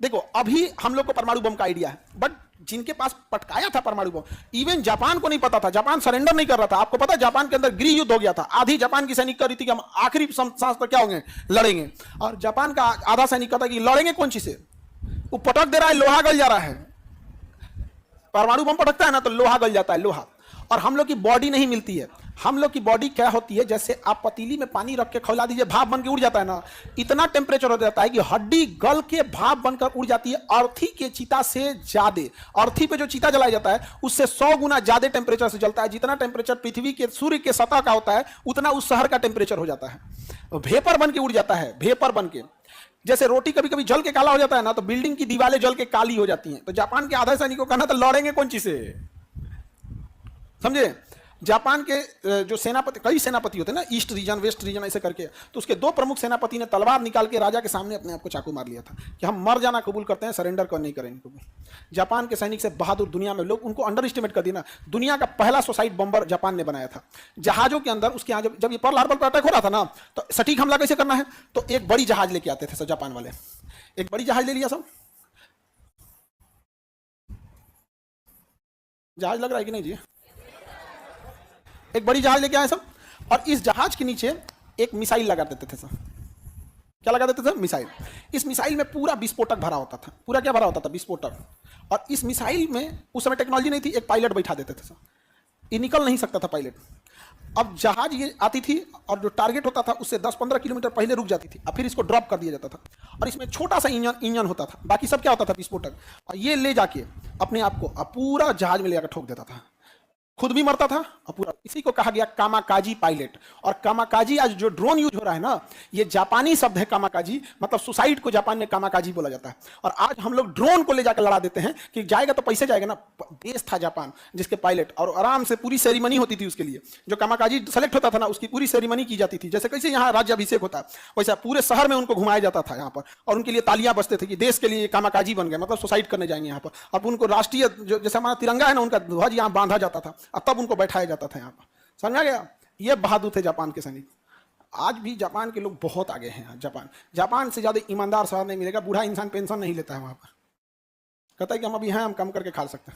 देखो अभी हम लोग को परमाणु बम का आइडिया है, बट जिनके पास पटकाया था परमाणु बम, इवन जापान को नहीं पता था, जापान सरेंडर नहीं कर रहा था। आपको पता है जापान के अंदर गृह युद्ध हो गया था, आधी जापान की सैनिक कर रही थी कि हम आखिरी सांस पर क्या होंगे, लड़ेंगे, और जापान का आधा सैनिक कहता कि लड़ेंगे कौन चीज से, वो पटक दे रहा है, लोहा गल जा रहा है। परमाणु बम पटकता है ना तो लोहा गल जाता है, लोहा। और हम लोग की बॉडी नहीं मिलती है, हम लोग की बॉडी क्या होती है, जैसे आप पतीली में पानी रख के खौला दीजिए, भाप बन के उड़ जाता है ना, इतना टेम्परेचर हो जाता है कि हड्डी गल के भाप बनकर उड़ जाती है। अर्थी के चिता से ज्यादा, अर्थी पे जो चिता जलाया जाता है उससे 100 गुना ज्यादा टेम्परेचर से जलता है। जितना टेम्परेचर पृथ्वी के सूर्य के सतह का होता है उतना उस शहर का टेम्परेचर हो जाता है। वेपर बन के उड़ जाता है, वेपर बन के। जैसे रोटी कभी कभी जल के काला हो जाता है ना, तो बिल्डिंग की दीवारें जल के काली हो जाती हैं। तो जापान के आधा सैनिकों का कहना तो लड़ेंगे कौन चीज से, समझे। जापान के जो सेनापति, कई सेनापति होते हैं ना, ईस्ट रीजन वेस्ट रीजन ऐसे करके, तो उसके 2 प्रमुख सेनापति ने तलवार निकाल के राजा के सामने अपने आप को चाकू मार लिया था कि हम मर जाना कबूल करते हैं, सरेंडर कर नहीं करेंगे कबूल। जापान के सैनिक से बहादुर दुनिया में लोग उनको अंडर एस्टिमेट कर दिया ना। दुनिया का पहला सुसाइड बम्बर जापान ने बनाया था जहाजों के अंदर। उसके यहाँ जब ये पर्ल हार्बर पर अटैक हो रहा था ना, तो सटीक हमला कैसे करना है, तो एक बड़ी जहाज लेके आते थे सब जापान वाले, एक बड़ी जहाज ले लिया सब। जहाज लग रहा है कि नहीं जी, एक बड़ी जहाज लेके आए सब, और इस जहाज के नीचे एक मिसाइल लगा देते थे सब। क्या लगा देते थे, मिसाइल। इस मिसाइल में पूरा विस्फोटक भरा होता था, पूरा क्या भरा होता था, विस्फोटक। और इस मिसाइल में उस समय टेक्नोलॉजी नहीं थी, एक पायलट बैठा देते थे सब, ये निकल नहीं सकता था पायलट। अब जहाज ये आती थी और जो टारगेट होता था उससे 10-15 किलोमीटर पहले रुक जाती थी, और फिर इसको ड्रॉप कर दिया जाता था। और इसमें छोटा सा इंजन होता था, बाकी सब क्या होता था, विस्फोटक। और ये ले जाके अपने आप को पूरा जहाज में ले जाकर ठोक देता था, खुद भी मरता था और पूरा। इसी को कहा गया कामाकाजी पायलट। और कामाकाजी, आज जो ड्रोन यूज हो रहा है ना, ये जापानी शब्द है कामाकाजी, मतलब सुसाइड को जापान में कामाकाजी बोला जाता है। और आज हम लोग ड्रोन को ले जाकर लड़ा देते हैं कि जाएगा तो पैसे जाएगा ना। देश था जापान जिसके पायलट, और आराम से पूरी सेरेमनी होती थी उसके लिए। जो कामाकाजी सेलेक्ट होता था ना, उसकी पूरी सेरेमनी की जाती थी। जैसे कैसे यहाँ राज्याभिषेक होता है, वैसा पूरे शहर में उनको घुमाया जाता था यहाँ पर, और उनके लिए तालियां बजते थे कि देश के लिए कामाकाजी बन गए, मतलब सुसाइड करने जाएंगे यहाँ पर। अब उनको राष्ट्रीय, जो जैसे हमारा तिरंगा है ना, उनका ध्वज यहाँ बांधा जाता था, और तब उनको बैठाया जाता था यहाँ पर। समझा गया, ये बहादुर थे जापान के सैनिक। आज भी जापान के लोग बहुत आगे हैं। जापान से ज्यादा ईमानदार शहर नहीं मिलेगा। बूढ़ा इंसान पेंशन नहीं लेता है वहां पर, कहता है कि हम अभी हैं, हम कम करके खा सकते हैं।